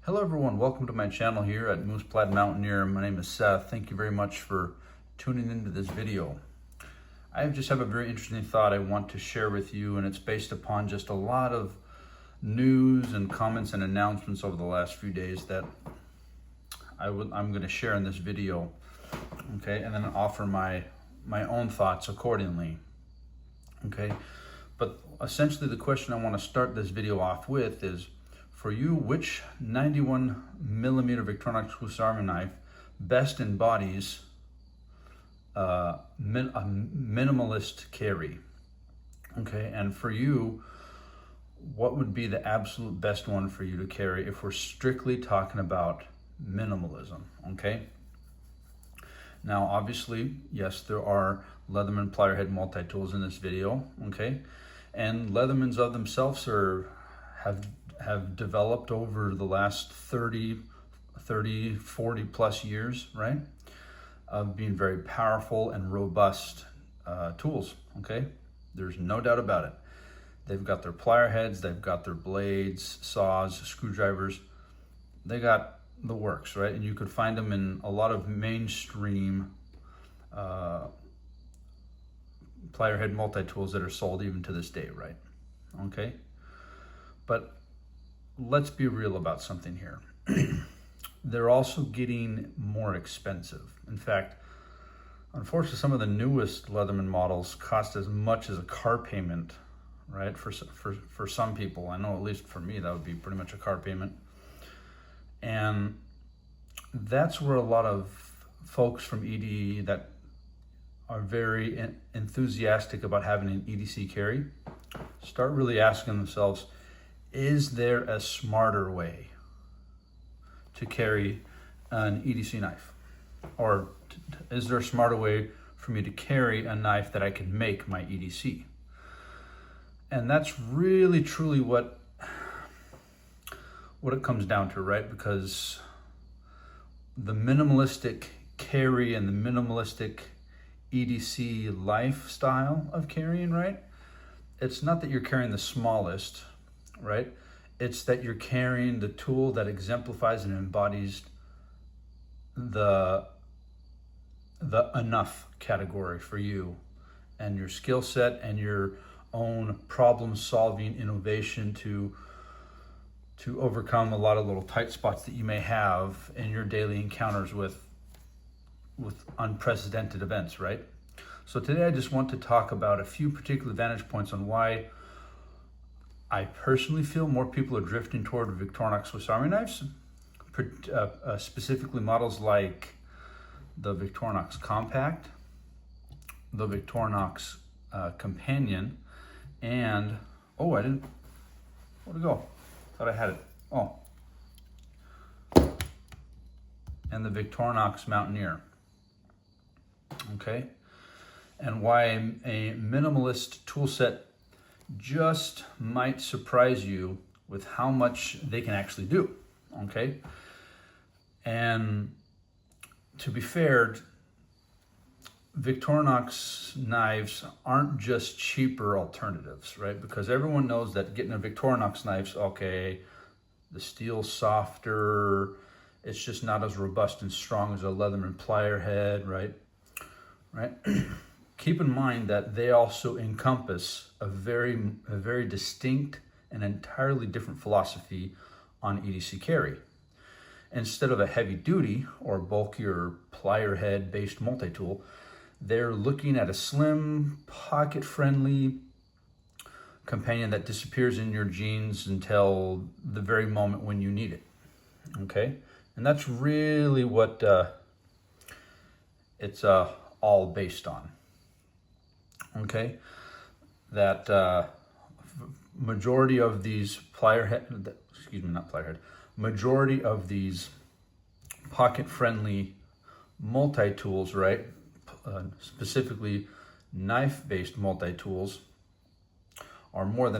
Hello everyone, welcome to my channel here at Mountaineer. My name is Seth. Thank you very much for tuning into this video. I just have a very interesting thought I want to share with you, and it's based upon just a lot of news and comments and announcements over the last few days that I'm going to share in this video, okay, and then offer my own thoughts accordingly, okay. But essentially the question I want to start this video off with is, for you, which 91 millimeter Victorinox Swiss Army knife best embodies a minimalist carry? Okay, and for you, what would be the absolute best one for you to carry if we're strictly talking about minimalism? Okay. Now, obviously, yes, there are Leatherman plier head multi-tools in this video. Okay, and Leathermans of themselves have developed over the last 30, 40 plus years, right, of being very powerful and robust tools, okay? There's no doubt about it. They've got their plier heads, they've got their blades, saws, screwdrivers. They got the works, right? And you could find them in a lot of mainstream plier head multi-tools that are sold even to this day, right? Okay? But let's be real about something here. They're also getting more expensive. In fact, unfortunately, some of the newest Leatherman models cost as much as a car payment, right? For some people. I know, at least for me, that would be pretty much a car payment. And that's where a lot of folks from EDE that are very enthusiastic about having an EDC carry start really asking themselves, is there a smarter way to carry an EDC knife? Or is there a smarter way for me to carry a knife that I can make my EDC? And that's really truly what it comes down to, right? Because the minimalistic carry and the minimalistic EDC lifestyle of carrying, right? It's not that you're carrying the smallest, right? It's that you're carrying the tool that exemplifies and embodies the enough category for you and your skill set and your own problem solving innovation to overcome a lot of little tight spots that you may have in your daily encounters with unprecedented events, right? So today I just want to talk about a few particular vantage points on why I personally feel more people are drifting toward Victorinox Swiss Army knives, specifically models like the Victorinox Compact, the Victorinox Companion, and, where'd it go? Thought I had it. And the Victorinox Mountaineer. Okay, and why a minimalist tool set just might surprise you with how much they can actually do, okay? And to be fair, Victorinox knives aren't just cheaper alternatives, right? Because everyone knows that getting a Victorinox knife's okay, the steel's softer, it's just not as robust and strong as a Leatherman plier head, right? Keep in mind that they also encompass a very distinct and entirely different philosophy on EDC carry. Instead of a heavy duty or bulkier plier head based multi-tool, they're looking at a slim, pocket friendly companion that disappears in your jeans until the very moment when you need it. Okay? And that's really what it's all based on. Okay, that majority of these majority of these pocket-friendly multi-tools, right? Specifically, knife-based multi-tools are more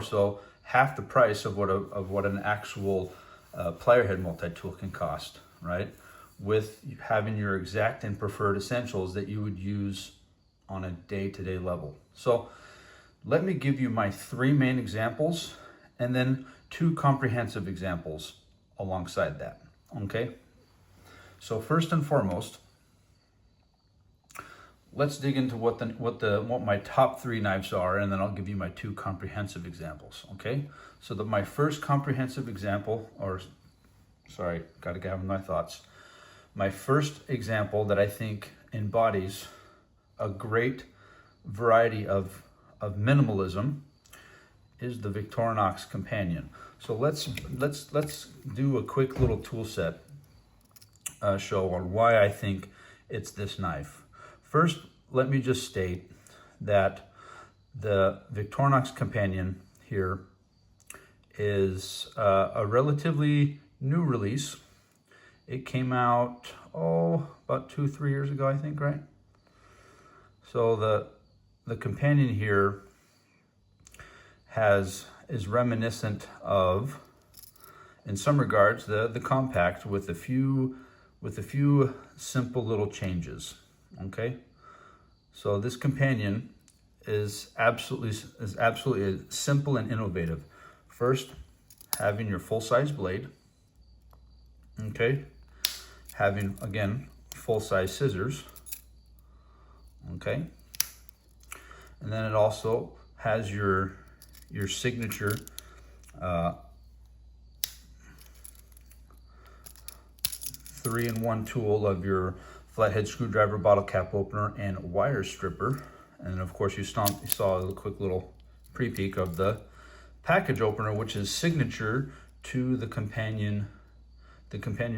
so half the price of what an actual plier head multi-tool can cost, right? With having your exact and preferred essentials that you would use on a day-to-day level. So let me give you my three main examples and then 2 comprehensive examples alongside that, okay? So first and foremost, let's dig into what my top 3 knives are, and then I'll give you my 2 comprehensive examples, okay? So my first comprehensive example, or sorry, gotta gather my thoughts. My first example that I think embodies a great variety of minimalism is the Victorinox Companion. So let's do a quick little tool set show on why I think it's this knife. First, let me just state that the Victorinox Companion here is a relatively new release. It came out, about 2-3 years ago, I think, right? So the Companion here is reminiscent of, in some regards, the Compact with a few simple little changes. Okay, so this Companion is absolutely simple and innovative. First, having your full-size blade. Okay, having again full-size scissors. Okay, and then it also has your signature 3-in-1 tool of your flathead screwdriver, bottle cap opener, and wire stripper. And of course you saw a quick little pre-peek of the package opener, which is signature to the Companion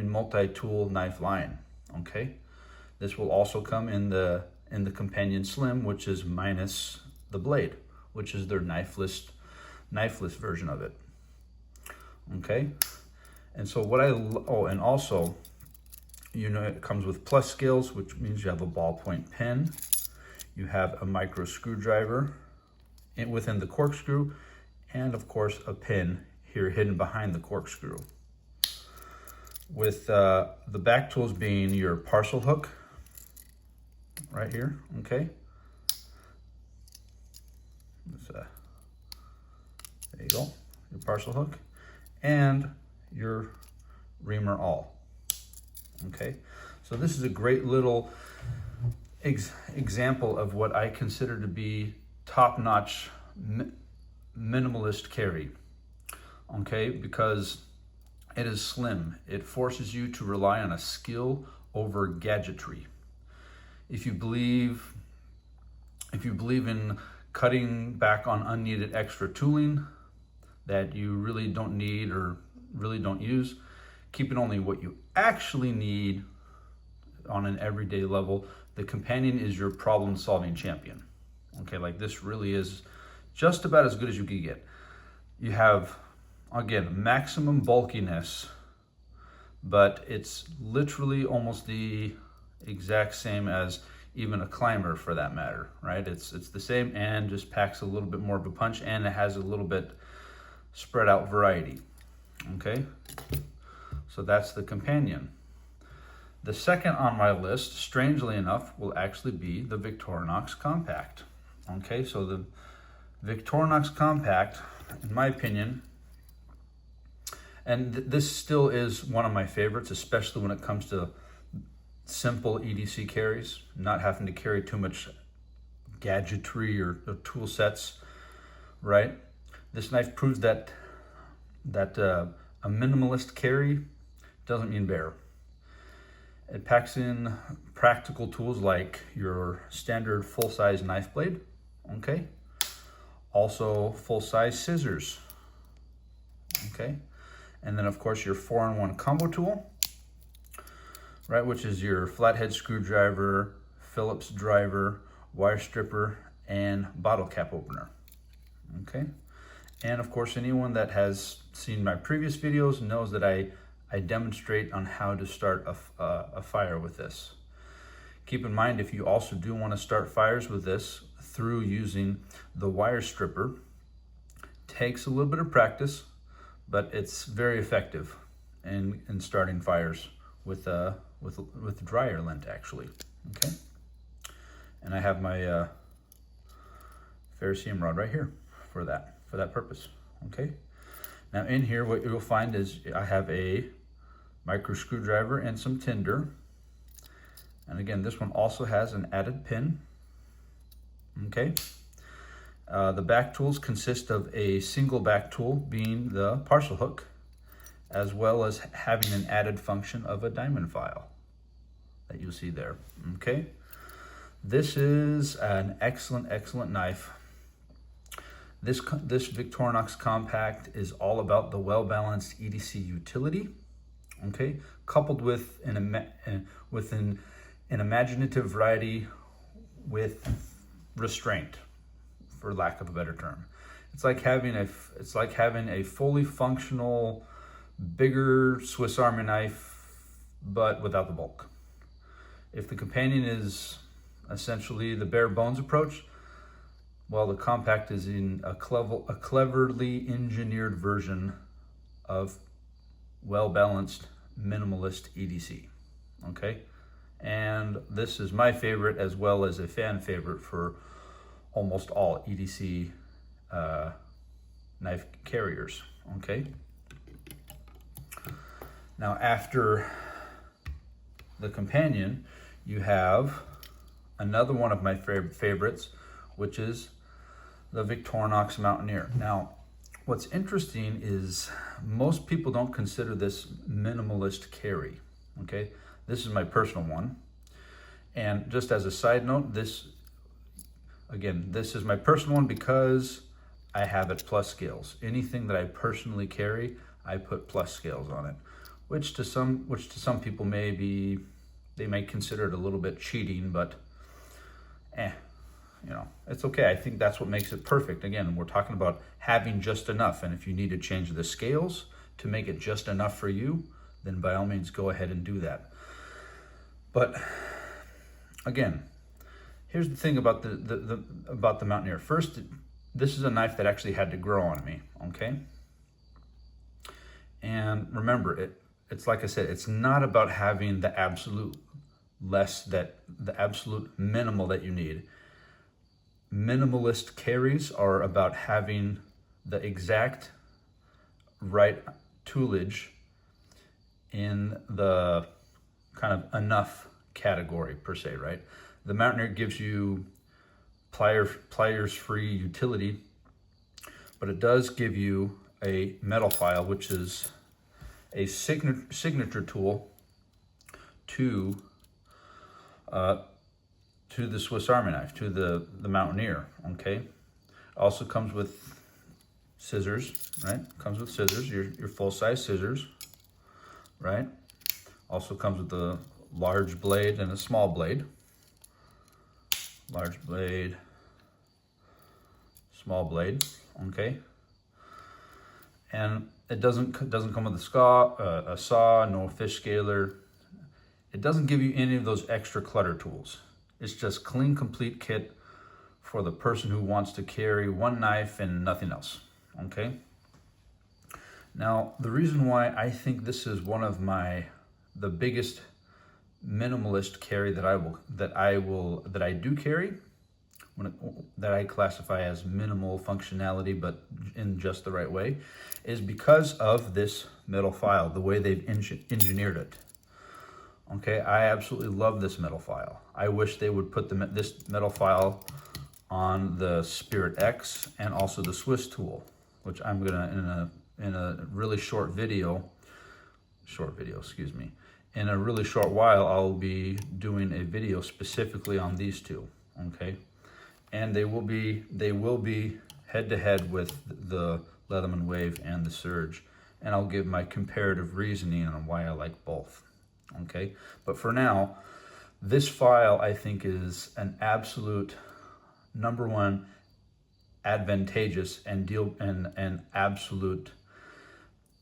multi-tool knife line. Okay, this will also come in the Companion Slim, which is minus the blade, which is their knifeless version of it. Okay, and so and also, you know, it comes with plus skills, which means you have a ballpoint pen, you have a micro screwdriver within the corkscrew, and of course a pin here hidden behind the corkscrew. With the back tools being your parcel hook right here, okay? There you go, your parcel hook, and your reamer awl. Okay, so this is a great little example of what I consider to be top-notch minimalist carry. Okay, because it is slim. It forces you to rely on a skill over gadgetry. If you believe in cutting back on unneeded extra tooling that you really don't need or really don't use, keeping only what you actually need on an everyday level, the Companion is your problem-solving champion. Okay, like this really is just about as good as you can get. You have, again, maximum bulkiness, but it's literally almost the exact same as even a climber for that matter, right? It's the same and just packs a little bit more of a punch, and it has a little bit spread out variety. Okay, so that's the Companion. The second on my list, strangely enough, will actually be the Victorinox Compact. Okay, so the Victorinox Compact, in my opinion, and this still is one of my favorites, especially when it comes to simple EDC carries, not having to carry too much gadgetry or tool sets, right? This knife proves that a minimalist carry doesn't mean bare. It packs in practical tools like your standard full-size knife blade, okay? Also full-size scissors, okay? And then of course your 4-in-1 combo tool, right, which is your flathead screwdriver, Phillips driver, wire stripper, and bottle cap opener, okay? And of course, anyone that has seen my previous videos knows that I demonstrate on how to start a fire with this. Keep in mind, if you also do want to start fires with this through using the wire stripper, takes a little bit of practice, but it's very effective in starting fires with dryer lint actually. Okay, and I have my ferrocerium rod right here for that purpose. Okay, Now in here, what you'll find is I have a micro screwdriver and some tinder. And again, this one also has an added pin. Okay. The back tools consist of a single back tool being the parcel hook, as well as having an added function of a diamond file that you'll see there. Okay. This is an excellent knife. This Victorinox Compact is all about the well-balanced EDC utility, okay, coupled with an imaginative variety with restraint, for lack of a better term. It's like having a fully functional, bigger Swiss Army knife, but without the bulk. If the Companion is essentially the bare bones approach, well, the Compact is in a cleverly engineered version of well-balanced minimalist EDC, okay? And this is my favorite, as well as a fan favorite for almost all EDC knife carriers, okay? Now, after the Companion, you have another one of my favorites, which is the Victorinox Mountaineer. Now, what's interesting is most people don't consider this minimalist carry, okay? This is my personal one. And just as a side note, this is my personal one because I have it plus scales. Anything that I personally carry, I put plus scales on it, which to some people they may consider it a little bit cheating, but you know, it's okay. I think that's what makes it perfect. Again, we're talking about having just enough, and if you need to change the scales to make it just enough for you, then by all means go ahead and do that. But again, here's the thing about the Mountaineer. First, this is a knife that actually had to grow on me, okay? And remember, it's like I said, it's not about having the absolute minimal that you need. Minimalist carries are about having the exact right toolage in the kind of enough category per se, right? The Mountaineer gives you pliers-free utility, but it does give you a metal file, which is a signature tool to the Swiss Army knife, to the Mountaineer, okay? Also comes with scissors, right? Comes with scissors, your full-size scissors, right? Also comes with a large blade and a small blade. Large blade, small blade, okay? And it doesn't come with a saw, no fish scaler. It doesn't give you any of those extra clutter tools. It's just clean, complete kit for the person who wants to carry one knife and nothing else, okay? Now, the reason why I think this is one of the biggest minimalist carry that I do carry, that I classify as minimal functionality, but in just the right way, is because of this metal file, the way they've engineered it. Okay, I absolutely love this metal file. I wish they would put this metal file on the Spirit X and also the Swiss tool, which I'm gonna in a really short video, excuse me. In a really short while, I'll be doing a video specifically on these two, okay? And they will be head to head with the Leatherman Wave and the Surge, and I'll give my comparative reasoning on why I like both, okay? But for now, this file I think is an absolute number one advantageous and absolute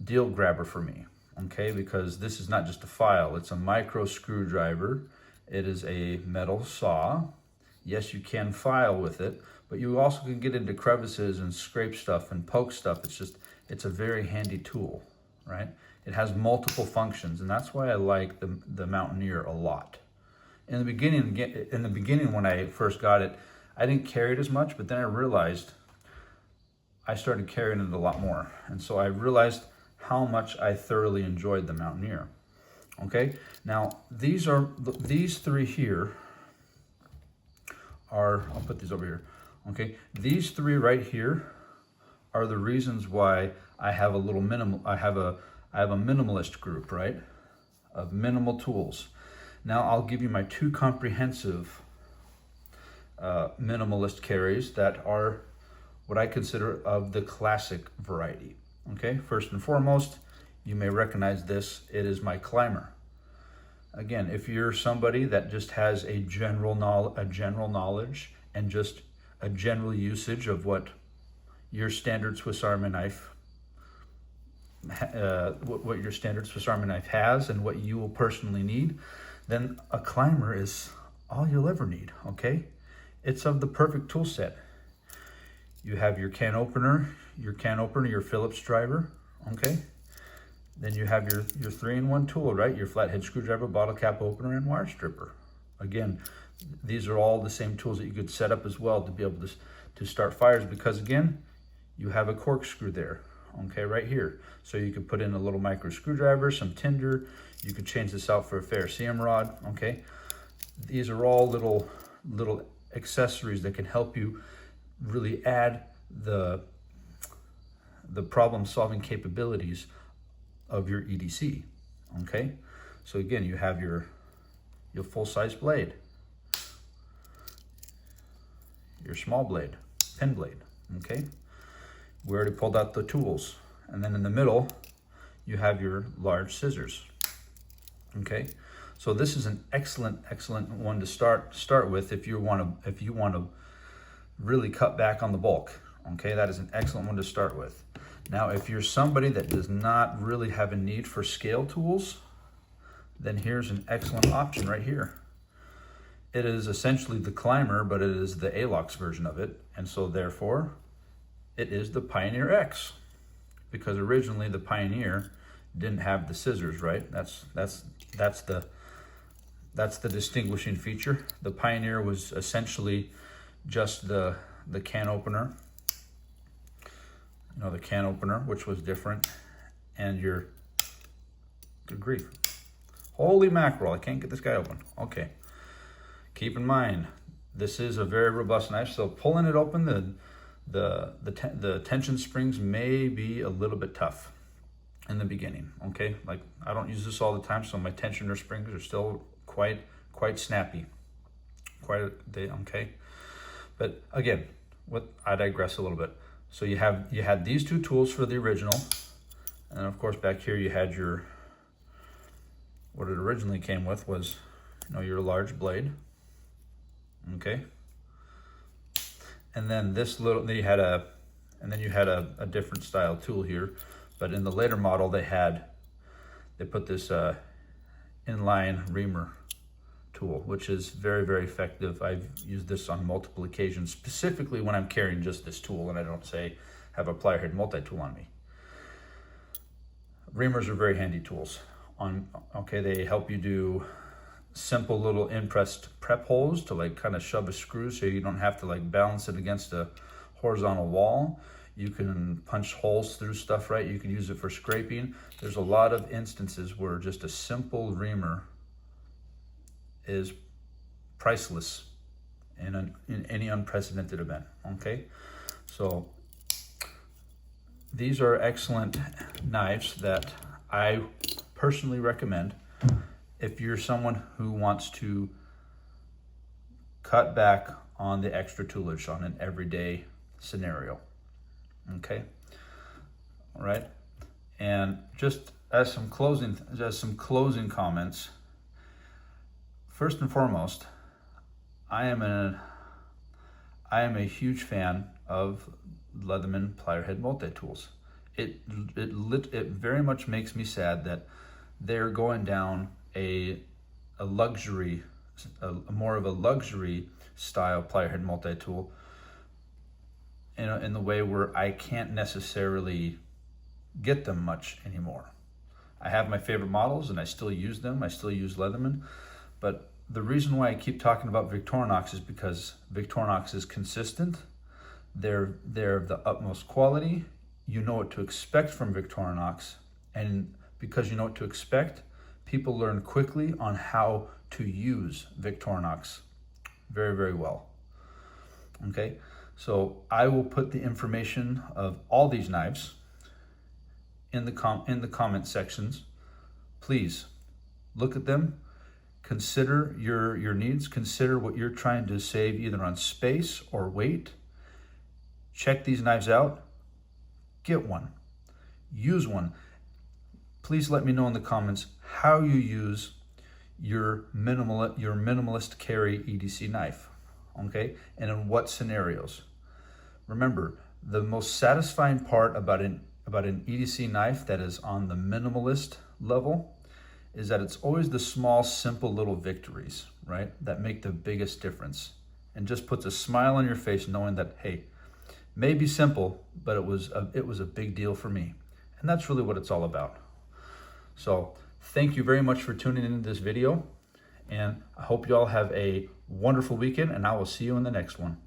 deal grabber for me. Okay, because this is not just a file, it's a micro screwdriver. It is a metal saw. Yes, you can file with it, but you also can get into crevices and scrape stuff and poke stuff. It's a very handy tool, right? It has multiple functions, and that's why I like the Mountaineer a lot. In the beginning when I first got it, I didn't carry it as much, but then I realized I started carrying it a lot more. And so I realized how much I thoroughly enjoyed the Mountaineer. Okay, now these three here are, I'll put these over here. Okay, these three right here are the reasons why I have a minimalist group, right? Of minimal tools. Now I'll give you my two comprehensive minimalist carries that are what I consider of the classic variety. Okay, first and foremost, you may recognize this. It is my climber. Again, if you're somebody that just has a general knowledge and just a general usage of what your standard Swiss Army knife, what your standard Swiss Army knife has and what you will personally need, then a climber is all you'll ever need. Okay, it's of the perfect tool set. You have your can opener, your Phillips driver. Okay, then you have your 3-in-1 tool, right? Your flathead screwdriver, bottle cap opener, and wire stripper. Again, these are all the same tools that you could set up as well to be able to start fires, because again, you have a corkscrew there, okay, right here. So you could put in a little micro screwdriver, some tinder. You could change this out for a ferrocerium rod, okay? These are all little accessories that can help you really add the problem-solving capabilities of your EDC, okay? So again, you have your full-size blade, your small blade, pen blade, okay? We already pulled out the tools. And then in the middle, you have your large scissors, okay? So this is an excellent one to start with if you want to really cut back on the bulk, okay? That is an excellent one to start with. Now, if you're somebody that does not really have a need for scale tools, then here's an excellent option right here. It is essentially the climber, but it is the Alux version of it, and so therefore, it is the Pioneer X, because originally the Pioneer didn't have the scissors, right? That's the distinguishing feature. The Pioneer was essentially just the can opener, the can opener, which was different, and your, good grief, holy mackerel, I can't get this guy open. Okay, keep in mind, this is a very robust knife, so pulling it open, the tension springs may be a little bit tough in the beginning, okay? Like, I don't use this all the time, so my tensioner springs are still quite snappy, okay? But again, I digress a little bit. So you had these two tools for the original, and of course back here you had what it originally came with was, your large blade, okay? And then then you had a different style tool here, but in the later model they put this inline reamer tool, which is very effective. I've used this on multiple occasions, specifically when I'm carrying just this tool and I don't have a plier head multi-tool on me. Reamers are very handy tools. They help you do simple little impressed prep holes to kind of shove a screw so you don't have to balance it against a horizontal wall. You can punch holes through stuff, right? You can use it for scraping. There's a lot of instances where just a simple reamer is priceless in any unprecedented event, okay? So these are excellent knives that I personally recommend if you're someone who wants to cut back on the extra toolage on an everyday scenario, okay? All right, and just as some closing comments, first and foremost, I am a huge fan of Leatherman plier head multi-tools. It very much makes me sad that they're going down more of a luxury style plier head multi-tool in the way where I can't necessarily get them much anymore. I have my favorite models and I still use them. I still use Leatherman, but the reason why I keep talking about Victorinox is because Victorinox is consistent. They're of the utmost quality. You know what to expect from Victorinox, and because you know what to expect, people learn quickly on how to use Victorinox very, very well. Okay, so I will put the information of all these knives in the comment sections. Please look at them, consider your needs, consider what you're trying to save either on space or weight. Check these knives out, get one, use one. Please let me know in the comments how you use your minimalist carry EDC knife, okay? And in what scenarios. Remember, the most satisfying part about an EDC knife that is on the minimalist level is that it's always the small, simple little victories, right? That make the biggest difference and just puts a smile on your face knowing that, hey, may be simple, but it was a big deal for me. And that's really what it's all about. So thank you very much for tuning into this video, and I hope you all have a wonderful weekend, and I will see you in the next one.